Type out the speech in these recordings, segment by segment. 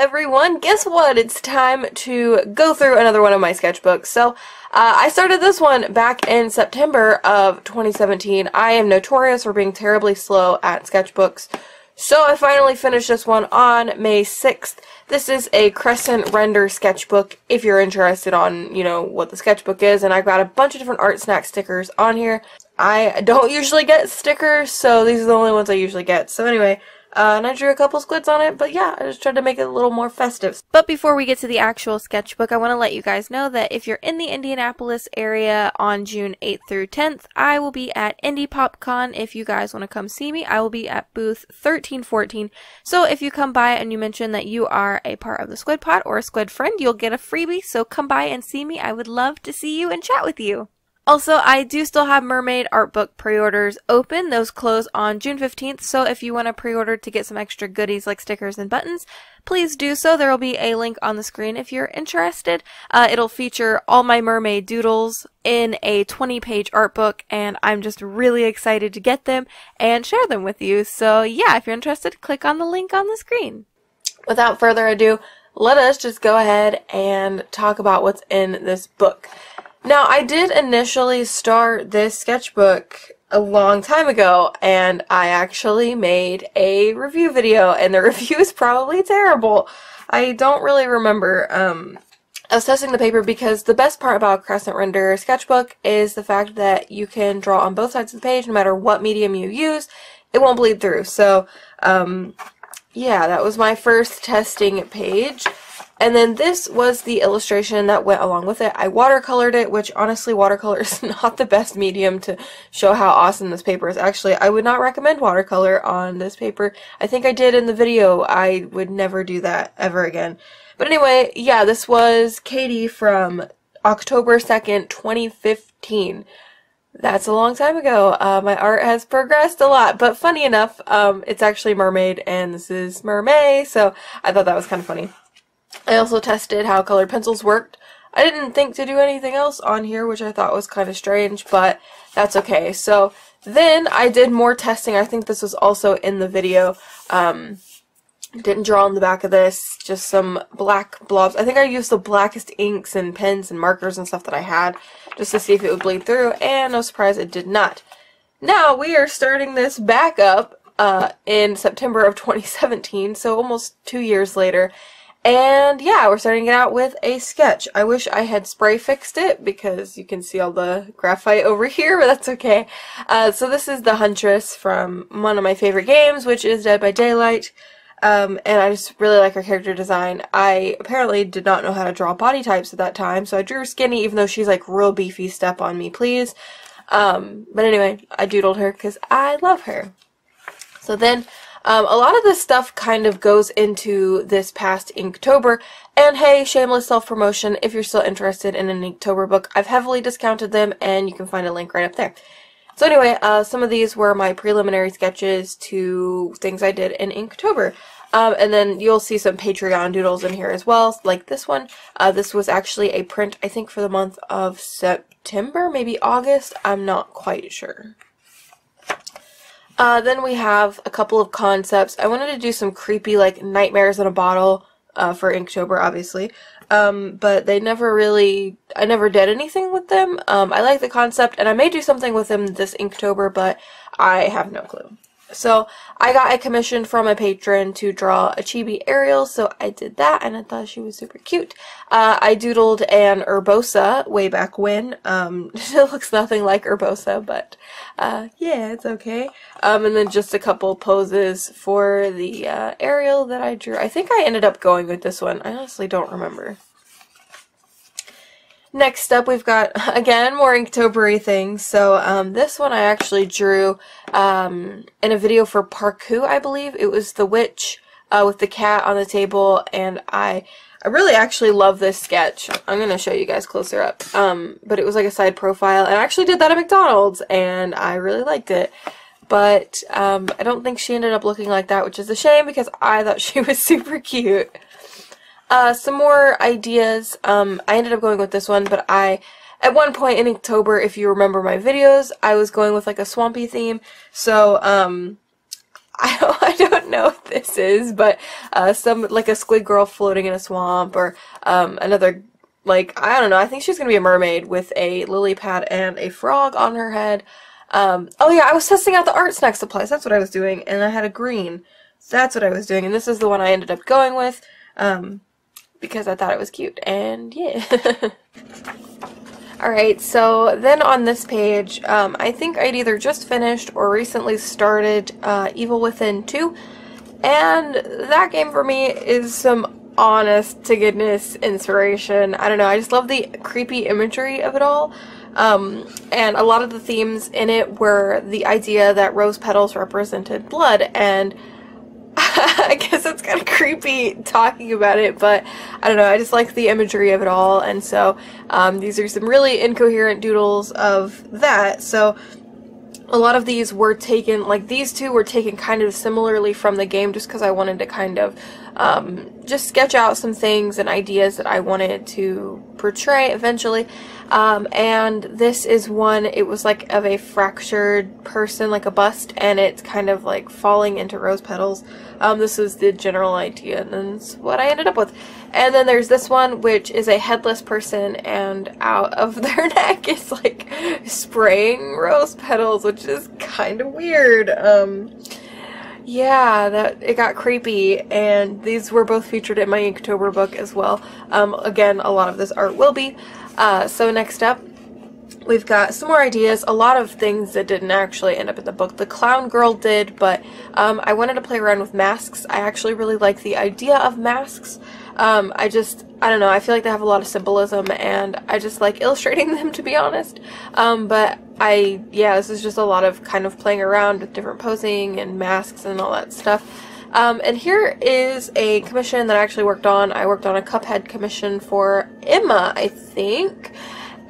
everyone, guess what? It's time to go through another one of my sketchbooks. So, I started this one back in September of 2017. I am notorious for being terribly slow at sketchbooks. So I finally finished this one on May 6th. This is a crescent render sketchbook if you're interested on, you know, what the sketchbook is. And I got a bunch of different art snack stickers on here. I don't usually get stickers, so these are the only ones I usually get. So anyway, and I drew a couple squids on it, but yeah, I just tried to make it a little more festive. But before we get to the actual sketchbook, I want to let you guys know that if you're in the Indianapolis area on June 8th through 10th, I will be at Indie PopCon. If you guys want to come see me, I will be at booth 1314. So if you come by and you mention that you are a part of the Squid Pod or a Squid friend, you'll get a freebie, so come by and see me. I would love to see you and chat with you. Also, I do still have Mermaid art book pre-orders open. Those close on June 15th, so if you want to pre-order to get some extra goodies like stickers and buttons, please do so. There will be a link on the screen if you're interested. It'll feature all my Mermaid doodles in a 20-page art book, and I'm just really excited to get them and share them with you. So yeah, if you're interested, click on the link on the screen. Without further ado, let us just go ahead and talk about what's in this book. Now, I did initially start this sketchbook a long time ago, and I actually made a review video, and the review is probably terrible. I don't really remember. I was testing the paper because the best part about a crescent render sketchbook is the fact that you can draw on both sides of the page, no matter what medium you use. It won't bleed through. So, yeah, that was my first testing page. And then this was the illustration that went along with it. I watercolored it, which honestly watercolor is not the best medium to show how awesome this paper is. Actually, I would not recommend watercolor on this paper. I think I did in the video. I would never do that ever again. But anyway, yeah, this was Katie from October 2nd, 2015. That's a long time ago. My art has progressed a lot, but funny enough, it's actually Mermaid and this is Mermaid, so I thought that was kind of funny. I also tested how colored pencils worked. I didn't think to do anything else on here, which I thought was kind of strange, but that's okay. So then I did more testing. I think this was also in the video. Didn't draw on the back of this, just some black blobs. I think I used the blackest inks and pens and markers and stuff that I had just to see if it would bleed through, and no surprise, it did not. Now we are starting this back up in September of 2017, so almost 2 years later. And yeah, we're starting it out with a sketch. I wish I had spray fixed it because you can see all the graphite over here, but that's okay. So this is the Huntress from one of my favorite games, which is Dead by Daylight. And I just really like her character design. I apparently did not know how to draw body types at that time, so I drew her skinny even though she's like real beefy. Step on me, please. But anyway, I doodled her because I love her. So then a lot of this stuff kind of goes into this past Inktober, and hey, shameless self-promotion, if you're still interested in an Inktober book, I've heavily discounted them, and you can find a link right up there. So anyway, some of these were my preliminary sketches to things I did in Inktober. And then you'll see some Patreon doodles in here as well, like this one. This was actually a print, I think, for the month of September, maybe August, I'm not quite sure. Then we have a couple of concepts. I wanted to do some creepy, like, nightmares in a bottle for Inktober, obviously. But they never really, I never did anything with them. I like the concept, and I may do something with them this Inktober, but I have no clue. So I got a commission from a patron to draw a chibi Ariel, so I did that, and I thought she was super cute. I doodled an Urbosa way back when. It looks nothing like Urbosa, but yeah, it's okay. And then just a couple poses for the Ariel that I drew. I think I ended up going with this one. I honestly don't remember. Next up, we've got, again, more Inktober-y things. So, this one I actually drew in a video for Parkour, I believe. It was the witch with the cat on the table, and I really actually love this sketch. I'm going to show you guys closer up. But it was like a side profile, and I actually did that at McDonald's, and I really liked it. But I don't think she ended up looking like that, which is a shame because I thought she was super cute. Some more ideas. I ended up going with this one, but at one point in Inktober, if you remember my videos, I was going with like a swampy theme. So, I don't know what this is, but some like a squid girl floating in a swamp, or another, like, I don't know, I think she's gonna be a mermaid with a lily pad and a frog on her head. Oh yeah, I was testing out the art snack supplies, that's what I was doing, and I had a green. That's what I was doing, and this is the one I ended up going with, because I thought it was cute, and yeah. Alright, so then on this page, I think I'd either just finished or recently started Evil Within 2, and that game for me is some honest to goodness inspiration. I don't know, I just love the creepy imagery of it all, and a lot of the themes in it were the idea that rose petals represented blood, and I guess it's kind of creepy talking about it, but I don't know, I just like the imagery of it all, and so these are some really incoherent doodles of that. So a lot of these were taken, like these two were taken kind of similarly from the game, just because I wanted to kind of just sketch out some things and ideas that I wanted to portray eventually. And this is one, it was like of a fractured person, like a bust, and it's kind of like falling into rose petals. This is the general idea, and that's what I ended up with. And then there's this one, which is a headless person, and out of their neck is like spraying rose petals, which is kind of weird. Yeah, it got creepy, and these were both featured in my Inktober book as well. Again, a lot of this art will be. So next up, we've got some more ideas, a lot of things that didn't actually end up in the book. The clown girl did, but I wanted to play around with masks. I actually really like the idea of masks. I don't know, I feel like they have a lot of symbolism, and I just like illustrating them, to be honest. But yeah, this is just a lot of kind of playing around with different posing and masks and all that stuff. And here is a commission that I actually worked on. I worked on a Cuphead commission for Emma, I think,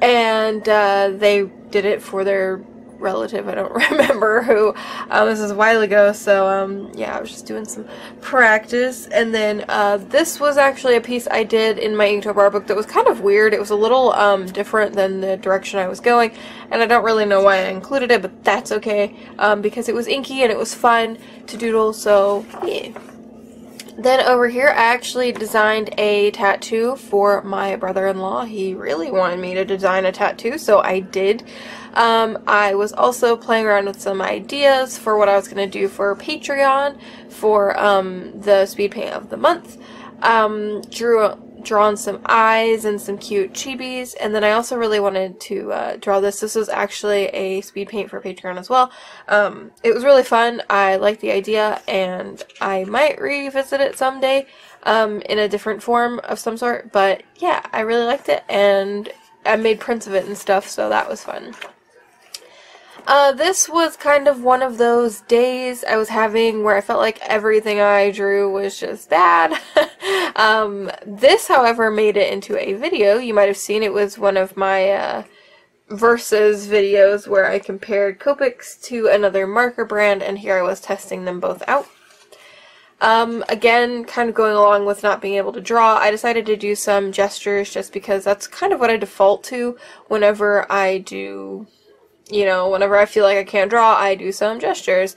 and they did it for their relative, I don't remember who. This is a while ago, so yeah, I was just doing some practice. And then this was actually a piece I did in my Inktober book that was kind of weird. It was a little different than the direction I was going, and I don't really know why I included it, but that's okay, because it was inky and it was fun to doodle, so yeah. Then over here, I actually designed a tattoo for my brother-in-law. He really wanted me to design a tattoo, so I did. I was also playing around with some ideas for what I was going to do for Patreon for the speed paint of the month. Drawn some eyes and some cute chibis, and then I also really wanted to draw this. This was actually a speed paint for Patreon as well. It was really fun. I liked the idea, and I might revisit it someday in a different form of some sort, but yeah, I really liked it, and I made prints of it and stuff, so that was fun. This was kind of one of those days I was having where I felt like everything I drew was just bad. This, however, made it into a video. You might have seen it was one of my versus videos where I compared Copics to another marker brand, and here I was testing them both out. Again, kind of going along with not being able to draw, I decided to do some gestures just because that's kind of what I default to whenever I do, you know, whenever I feel like I can't draw, I do some gestures.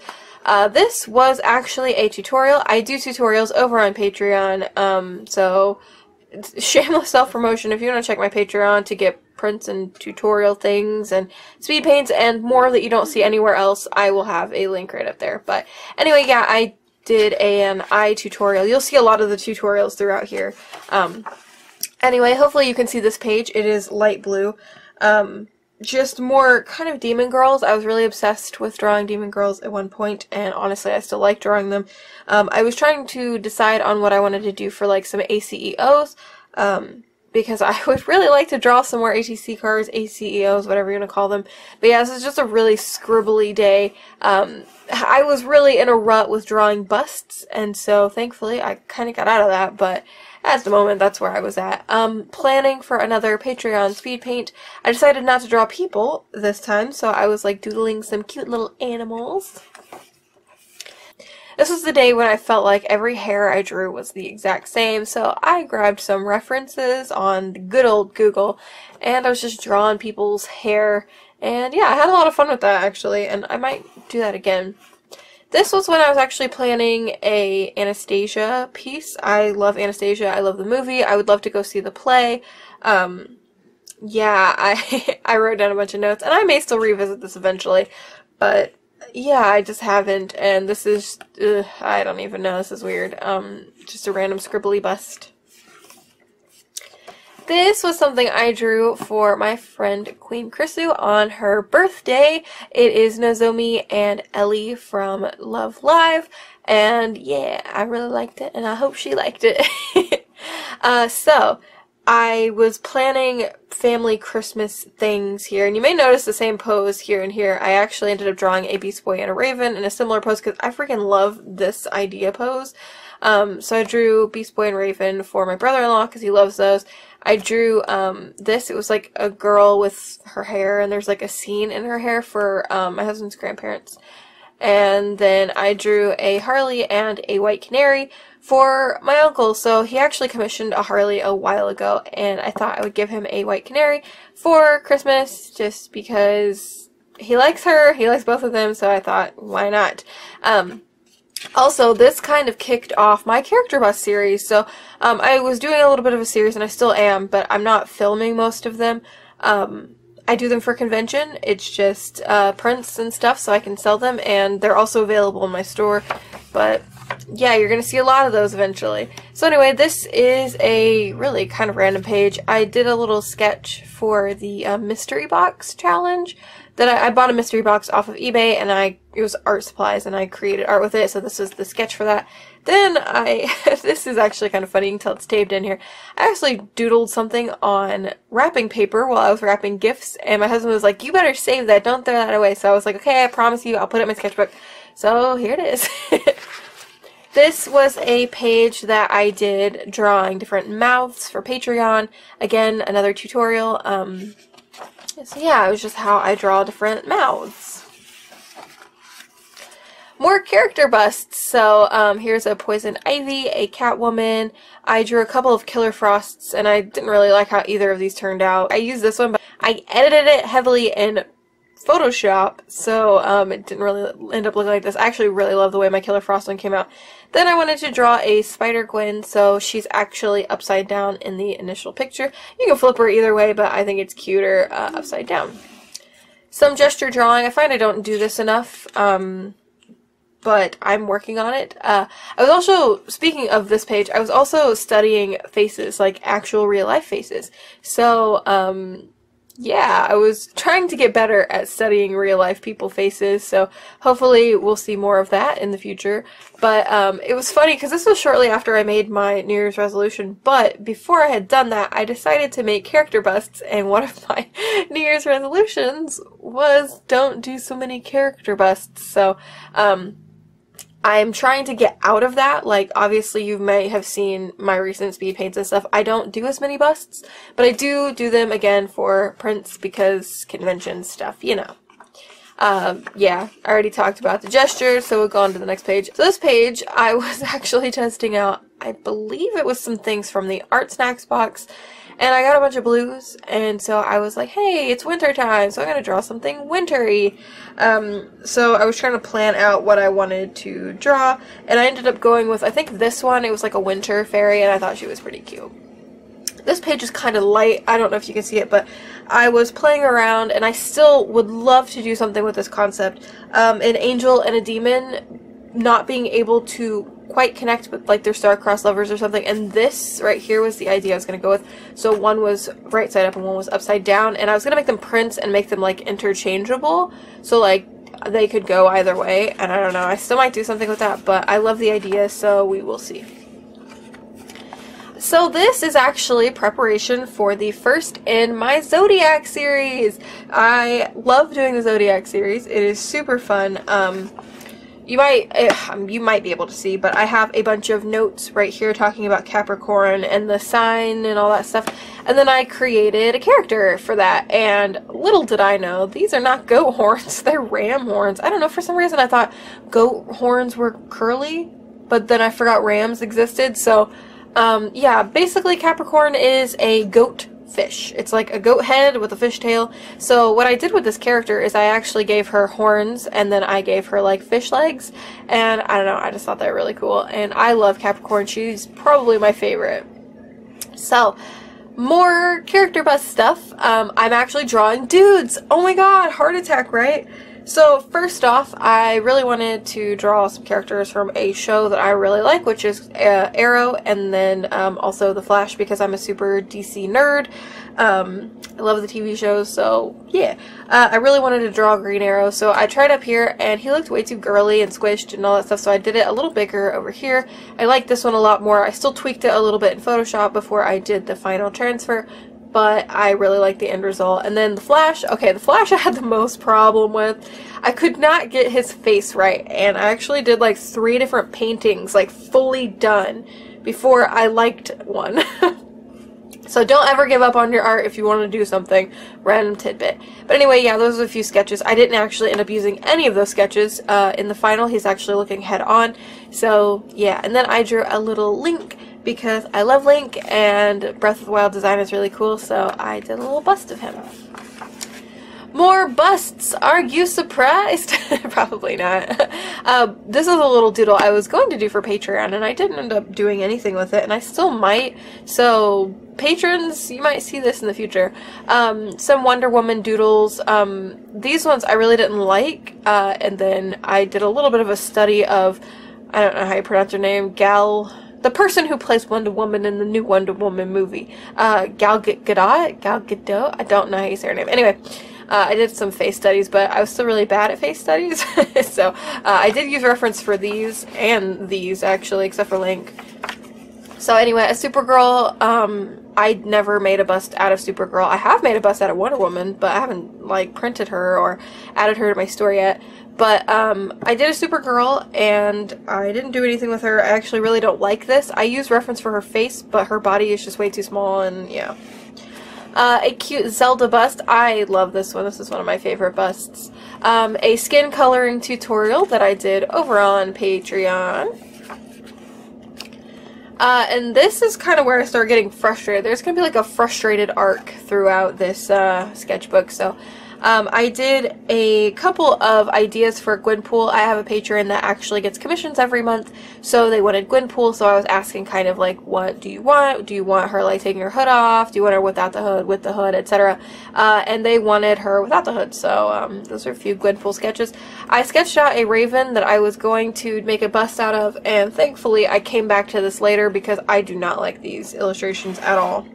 This was actually a tutorial. I do tutorials over on Patreon, so shameless self-promotion. If you want to check my Patreon to get prints and tutorial things and speed paints and more that you don't see anywhere else, I will have a link right up there. But anyway, yeah, I did an eye tutorial. You'll see a lot of the tutorials throughout here. Anyway, hopefully you can see this page. It is light blue. Just more kind of demon girls. I was really obsessed with drawing demon girls at one point, and honestly I still like drawing them. I was trying to decide on what I wanted to do for like some ACEOs, because I would really like to draw some more ATC cards, ACEOs, whatever you want to call them. But yeah, this is just a really scribbly day. I was really in a rut with drawing busts, and so thankfully I kind of got out of that, but at the moment, that's where I was at. Planning for another Patreon speed paint. I decided not to draw people this time, so I was like doodling some cute little animals. This was the day when I felt like every hair I drew was the exact same, so I grabbed some references on the good old Google, and I was just drawing people's hair, and yeah, I had a lot of fun with that actually, and I might do that again. This was when I was actually planning a Anastasia piece. I love Anastasia. I love the movie. I would love to go see the play. Yeah, I wrote down a bunch of notes, and I may still revisit this eventually, but yeah, I just haven't, and this is, I don't even know, this is weird. Just a random scribbly bust. This was something I drew for my friend Queen Krisu on her birthday. It is Nozomi and Ellie from Love Live, and yeah, I really liked it, and I hope she liked it. So, I was planning family Christmas things here, and you may notice the same pose here and here. I actually ended up drawing a Beast Boy and a Raven in a similar pose because I freaking love this idea pose. So I drew Beast Boy and Raven for my brother-in-law because he loves those. I drew this. It was like a girl with her hair, and there's like a scene in her hair for my husband's grandparents. And then I drew a Harley and a White Canary for my uncle. So he actually commissioned a Harley a while ago, and I thought I would give him a White Canary for Christmas just because he likes her. He likes both of them, so I thought, why not? Also, this kind of kicked off my character bus series. So I was doing a little bit of a series, and I still am, but I'm not filming most of them. I do them for convention. It's just prints and stuff so I can sell them, and they're also available in my store. But yeah, you're going to see a lot of those eventually. So anyway, this is a really kind of random page. I did a little sketch for the mystery box challenge. That I bought a mystery box off of eBay, and it was art supplies, and I created art with it, so this is the sketch for that. Then this is actually kind of funny, you can tell it's taped in here. I actually doodled something on wrapping paper while I was wrapping gifts, and my husband was like, you better save that, don't throw that away. So I was like, okay, I promise you, I'll put it in my sketchbook. So here it is. This was a page that I did drawing different mouths for Patreon. Again, another tutorial. So yeah, it was just how I draw different mouths. More character busts. So here's a Poison Ivy, a Catwoman. I drew a couple of Killer Frosts, and I didn't really like how either of these turned out. I used this one, but I edited it heavily in Photoshop, so it didn't really end up looking like this. I actually really love the way my Killer Frost one came out. Then I wanted to draw a Spider-Gwen, so she's actually upside down in the initial picture. You can flip her either way, but I think it's cuter upside down. Some gesture drawing. I find I don't do this enough, but I'm working on it. I was also, speaking of this page, I was also studying faces, like actual real-life faces. So, yeah, I was trying to get better at studying real-life people faces, so hopefully we'll see more of that in the future. But it was funny because this was shortly after I made my New Year's resolution, but before I had done that, I decided to make character busts, and one of my New Year's resolutions was don't do so many character busts. So I'm trying to get out of that. Like, obviously you may have seen my recent speed paints and stuff. I don't do as many busts, but I do them again for prints because convention stuff, you know. Yeah, I already talked about the gestures, so we'll go on to the next page. So this page, I was actually testing out, I believe it was some things from the Art Snacks box, and I got a bunch of blues, and so I was like, hey, it's winter time, so I'm going to draw something wintry. So I was trying to plan out what I wanted to draw, and I ended up going with, I think this one, it was like a winter fairy, and I thought she was pretty cute. This page is kind of light, I don't know if you can see it, but I was playing around, and I still would love to do something with this concept. An angel and a demon not being able to quite connect with like their star-crossed lovers or something, and this right here was the idea I was going to go with. So one was right side up and one was upside down, and I was going to make them prints and make them like interchangeable, so like they could go either way, and I don't know, I still might do something with that, but I love the idea, so we will see. So this is actually preparation for the first in my Zodiac series. I love doing the Zodiac series. It is super fun. You might be able to see, but I have a bunch of notes right here talking about Capricorn and the sign and all that stuff. And then I created a character for that, and little did I know, these are not goat horns, they're ram horns. I don't know, for some reason I thought goat horns were curly, but then I forgot rams existed, so yeah, basically Capricorn is a goat fish. It's like a goat head with a fish tail. So what I did with this character is I actually gave her horns and then I gave her like fish legs, and I don't know, I just thought they were really cool, and I love Capricorn. She's probably my favorite. So more character bust stuff. I'm actually drawing dudes. Oh my god, heart attack, right? So first off, I really wanted to draw some characters from a show that I really like, which is Arrow, and then also The Flash, because I'm a super DC nerd. I love the TV shows, so yeah. I really wanted to draw Green Arrow, so I tried up here, and he looked way too girly and squished and all that stuff, so I did it a little bigger over here. I like this one a lot more. I still tweaked it a little bit in Photoshop before I did the final transfer, but I really like the end result. And then the Flash, okay, the Flash I had the most problem with. I could not get his face right, and I actually did like 3 different paintings, like fully done, before I liked one. So don't ever give up on your art if you want to do something. Random tidbit. But anyway, yeah, those are a few sketches. I didn't actually end up using any of those sketches. In the final, he's actually looking head on. So yeah, and then I drew a little Link, because I love Link, and Breath of the Wild design is really cool, so I did a little bust of him. More busts! Are you surprised? Probably not. This is a little doodle I was going to do for Patreon, and I didn't end up doing anything with it, and I still might. So, patrons, you might see this in the future. Some Wonder Woman doodles. These ones I really didn't like, and then I did a little bit of a study of, I don't know how you pronounce her name, the person who plays Wonder Woman in the new Wonder Woman movie. Gal Gadot? I don't know how you say her name. Anyway, I did some face studies, but I was still really bad at face studies. So, I did use reference for these, and these, actually, except for Link. So anyway, a Supergirl, I never made a bust out of Supergirl. I have made a bust out of Wonder Woman, but I haven't, like, printed her or added her to my store yet. But, I did a Supergirl, and I didn't do anything with her. I actually really don't like this. I use reference for her face, but her body is just way too small, and yeah. A cute Zelda bust. I love this one. This is one of my favorite busts. A skin coloring tutorial that I did over on Patreon. And this is kind of where I start getting frustrated. There's going to be like a frustrated arc throughout this sketchbook, so I did a couple of ideas for Gwenpool. I have a patron that actually gets commissions every month, so they wanted Gwenpool, so I was asking kind of like, what do you want? Do you want her like taking her hood off? Do you want her without the hood, with the hood, etc.? And they wanted her without the hood, so those are a few Gwenpool sketches. I sketched out a raven that I was going to make a bust out of, and thankfully I came back to this later because I do not like these illustrations at all.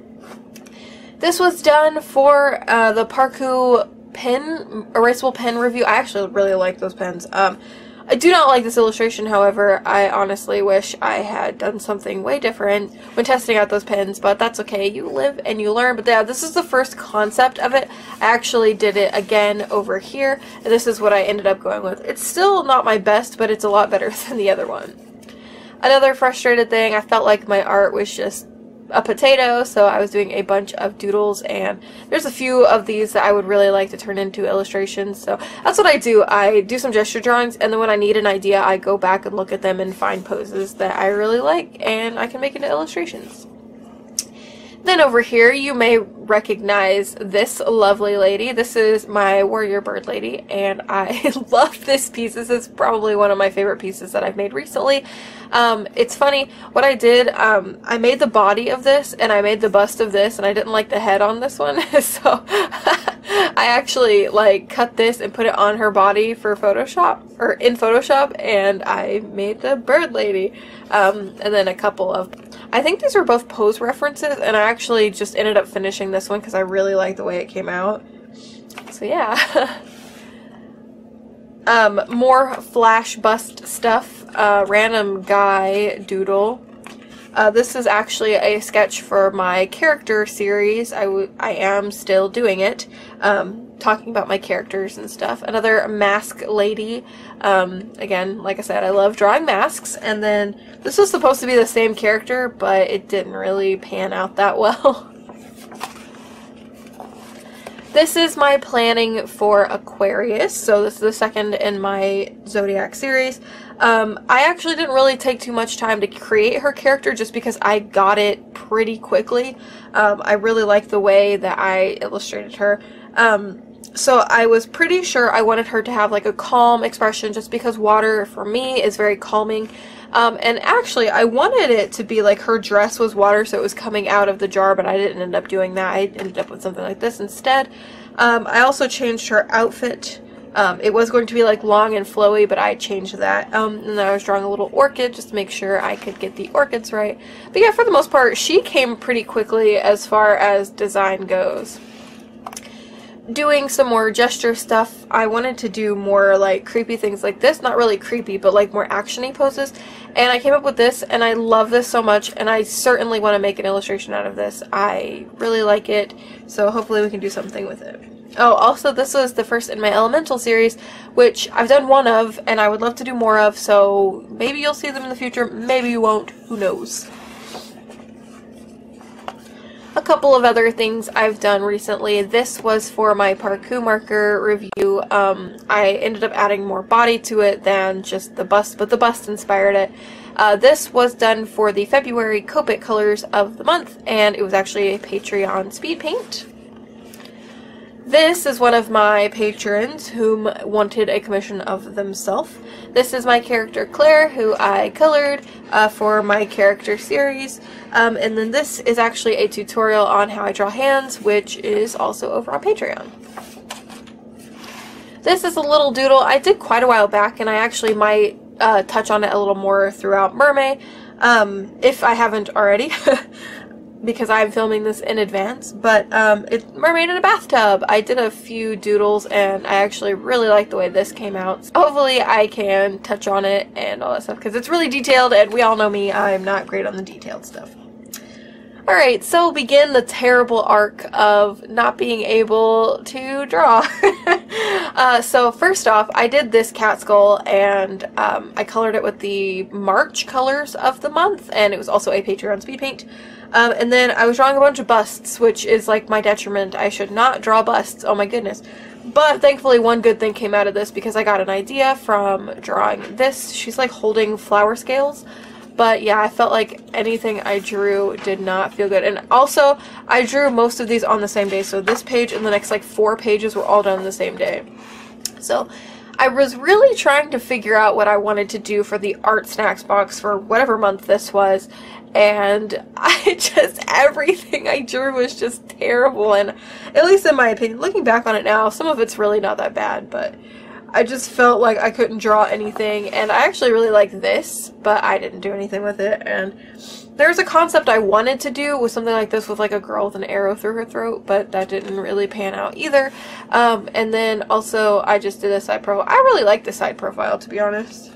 This was done for the Parku erasable pen review. I actually really like those pens. I do not like this illustration, however. I honestly wish I had done something way different when testing out those pens, but that's okay. You live and you learn. But yeah, this is the first concept of it. I actually did it again over here, and this is what I ended up going with. It's still not my best, but it's a lot better than the other one. Another frustrated thing, I felt like my art was just a potato, so I was doing a bunch of doodles, and there's a few of these that I would really like to turn into illustrations, so that's what I do. I do some gesture drawings, and then when I need an idea, I go back and look at them and find poses that I really like, and I can make into illustrations. Then over here, you may recognize this lovely lady. This is my warrior bird lady, and I love this piece. This is probably one of my favorite pieces that I've made recently. It's funny, what I did, I made the body of this, and I made the bust of this, and I didn't like the head on this one, so I actually, like, cut this and put it on her body for Photoshop, or in Photoshop, and I made the bird lady, and then a couple of, I think these were both pose references, and I actually just ended up finishing this one because I really like the way it came out. So yeah. More flash bust stuff. Random guy doodle. This is actually a sketch for my character series. I am still doing it. Talking about my characters and stuff. Another mask lady. Again, like I said, I love drawing masks. And then this was supposed to be the same character, but it didn't really pan out that well. This is my planning for Aquarius, so this is the second in my Zodiac series. I actually didn't really take too much time to create her character just because I got it pretty quickly. I really liked the way that I illustrated her. So I was pretty sure I wanted her to have like a calm expression just because water for me is very calming. And actually I wanted it to be like her dress was water, so it was coming out of the jar, but I didn't end up doing that. I ended up with something like this instead. I also changed her outfit. It was going to be like long and flowy, but I changed that. And then I was drawing a little orchid just to make sure I could get the orchids right. But yeah, for the most part, she came pretty quickly as far as design goes. Doing some more gesture stuff, I wanted to do more like creepy things like this. Not really creepy, but like more action-y poses. And I came up with this, and I love this so much, and I certainly want to make an illustration out of this. I really like it, so hopefully we can do something with it. Oh, also this was the first in my Elemental series, which I've done one of, and I would love to do more of, so maybe you'll see them in the future, maybe you won't, who knows. A couple of other things I've done recently. This was for my parkour marker review. I ended up adding more body to it than just the bust, but the bust inspired it. This was done for the February Copic colors of the month, and it was actually a Patreon speed paint. This is one of my patrons whom wanted a commission of themselves. This is my character Claire, who I colored for my character series. And then this is actually a tutorial on how I draw hands, which is also over on Patreon. This is a little doodle I did quite a while back, and I actually might touch on it a little more throughout Mermaid, if I haven't already. Because I'm filming this in advance, but it's Mermaid in a bathtub. I did a few doodles, and I actually really like the way this came out. So hopefully I can touch on it and all that stuff, because it's really detailed, and we all know me, I'm not great on the detailed stuff. Alright, so begin the terrible arc of not being able to draw. So first off, I did this cat skull, and I colored it with the March colors of the month, and it was also a Patreon speed paint. And then I was drawing a bunch of busts, which is like my detriment. I should not draw busts, oh my goodness. But thankfully one good thing came out of this, because I got an idea from drawing this. She's like holding flower scales. But yeah, I felt like anything I drew did not feel good. And also, I drew most of these on the same day. So this page and the next like 4 pages were all done the same day. So I was really trying to figure out what I wanted to do for the art snacks box for whatever month this was. And everything I drew was just terrible. And at least in my opinion, looking back on it now, some of it's really not that bad. But I just felt like I couldn't draw anything, and I actually really like this, but I didn't do anything with it. And there's a concept I wanted to do with something like this with like a girl with an arrow through her throat, but that didn't really pan out either. And then also I just did a side profile. I really like the side profile, to be honest.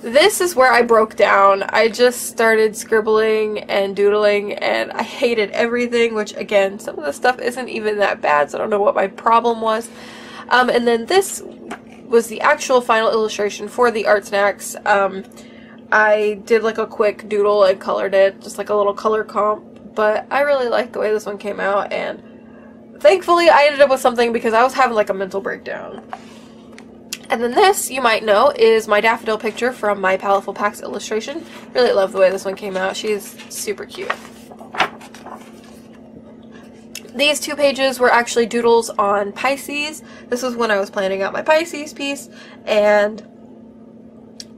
This is where I broke down. I just started scribbling and doodling, and I hated everything, which again, some of the stuff isn't even that bad, so I don't know what my problem was. And then this was the actual final illustration for the art snacks. I did like a quick doodle and colored it, just like a little color comp, but I really liked the way this one came out, and thankfully I ended up with something because I was having like a mental breakdown. And then this, you might know, is my daffodil picture from my Paletful Packs illustration. Really love the way this one came out. She's super cute. These 2 pages were actually doodles on Pisces. This was when I was planning out my Pisces piece, and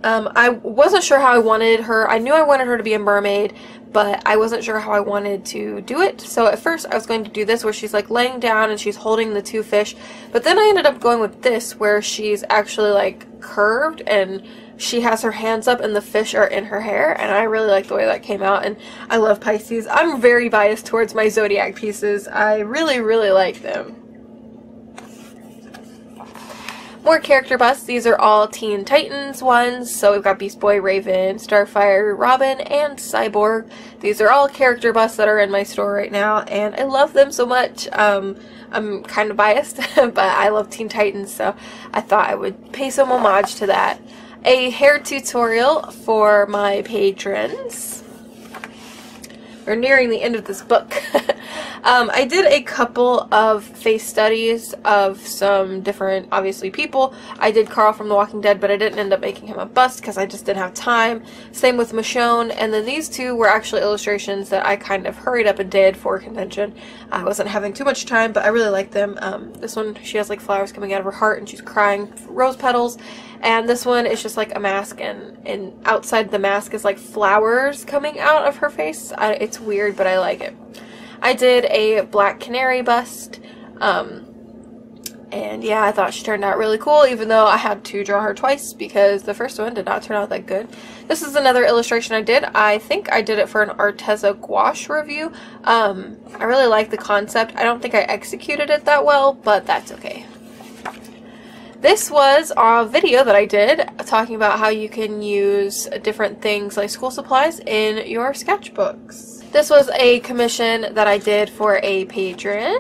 I wasn't sure how I wanted her. I knew I wanted her to be a mermaid, but I wasn't sure how I wanted to do it. So at first I was going to do this where she's like laying down and she's holding the 2 fish, but then I ended up going with this where she's actually like curved and she has her hands up and the fish are in her hair, and I really like the way that came out, and I love Pisces. I'm very biased towards my zodiac pieces. I really, really like them. More character busts. These are all Teen Titans ones. So we've got Beast Boy, Raven, Starfire, Robin, and Cyborg. These are all character busts that are in my store right now, and I love them so much. I'm kind of biased, but I love Teen Titans, so I thought I would pay some homage to that. A hair tutorial for my patrons. We're nearing the end of this book. I did a couple of face studies of some different, obviously, people. I did Carl from The Walking Dead, but I didn't end up making him a bust because I just didn't have time. Same with Michonne, and then these two were actually illustrations that I kind of hurried up and did for convention. I wasn't having too much time, but I really like them. This one, she has like flowers coming out of her heart and she's crying rose petals. And this one is just like a mask, and outside the mask is like flowers coming out of her face. It's weird, but I like it. I did a black canary bust, and yeah, I thought she turned out really cool, even though I had to draw her twice because the first one did not turn out that good. This is another illustration I did. I think I did it for an Arteza gouache review. I really like the concept. I don't think I executed it that well, but that's okay. This was a video that I did talking about how you can use different things like school supplies in your sketchbooks. This was a commission that I did for a patron.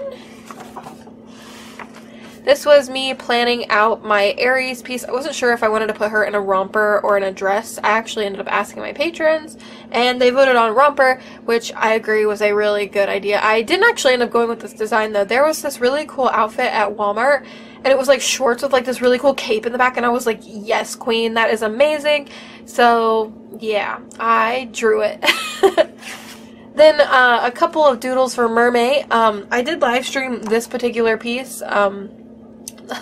This was me planning out my Aries piece. I wasn't sure if I wanted to put her in a romper or in a dress. I actually ended up asking my patrons, and they voted on romper, which I agree was a really good idea. I didn't actually end up going with this design though. There was this really cool outfit at Walmart, and it was like shorts with like this really cool cape in the back, and I was like, yes, queen, that is amazing. So yeah, I drew it. Then a couple of doodles for Mermaid. I did live stream this particular piece.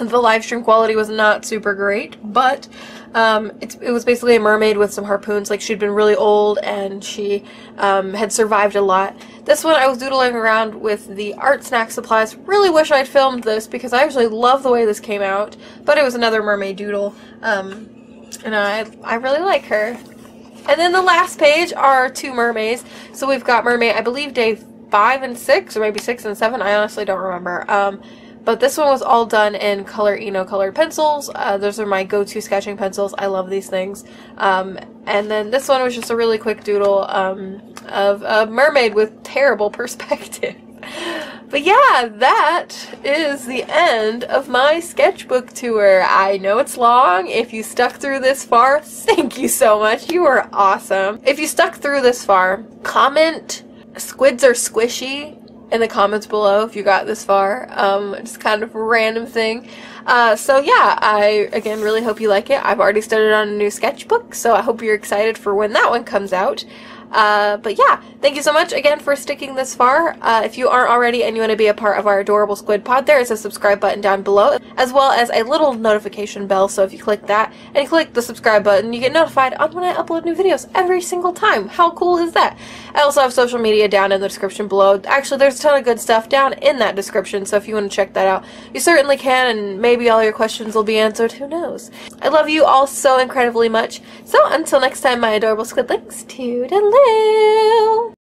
The live stream quality was not super great, but it was basically a mermaid with some harpoons. Like, she'd been really old and she had survived a lot. This one I was doodling around with the art snack supplies. Really wish I'd filmed this because I actually love the way this came out, but it was another mermaid doodle, and I really like her. And then the last page are two mermaids. So we've got Mermaid, I believe day 5 and 6, or maybe 6 and 7. I honestly don't remember. But this one was all done in Color Eno colored pencils. Those are my go-to sketching pencils. I love these things. And then this one was just a really quick doodle of a mermaid with terrible perspective. But yeah, that is the end of my sketchbook tour. I know it's long. If you stuck through this far, thank you so much. You are awesome. If you stuck through this far, comment "squids are squishy" in the comments below if you got this far. Just kind of a random thing. So yeah, I again really hope you like it. I've already started on a new sketchbook, so I hope you're excited for when that one comes out. But yeah, thank you so much again for sticking this far. If you aren't already and you want to be a part of our adorable squid pod, there is a subscribe button down below, as well as a little notification bell. So if you click that and you click the subscribe button, you get notified on when I upload new videos every single time. How cool is that? I also have social media down in the description below. Actually, there's a ton of good stuff down in that description, so if you want to check that out, you certainly can, and maybe all your questions will be answered. Who knows? I love you all so incredibly much. So until next time, my adorable squidlings, toodaloo!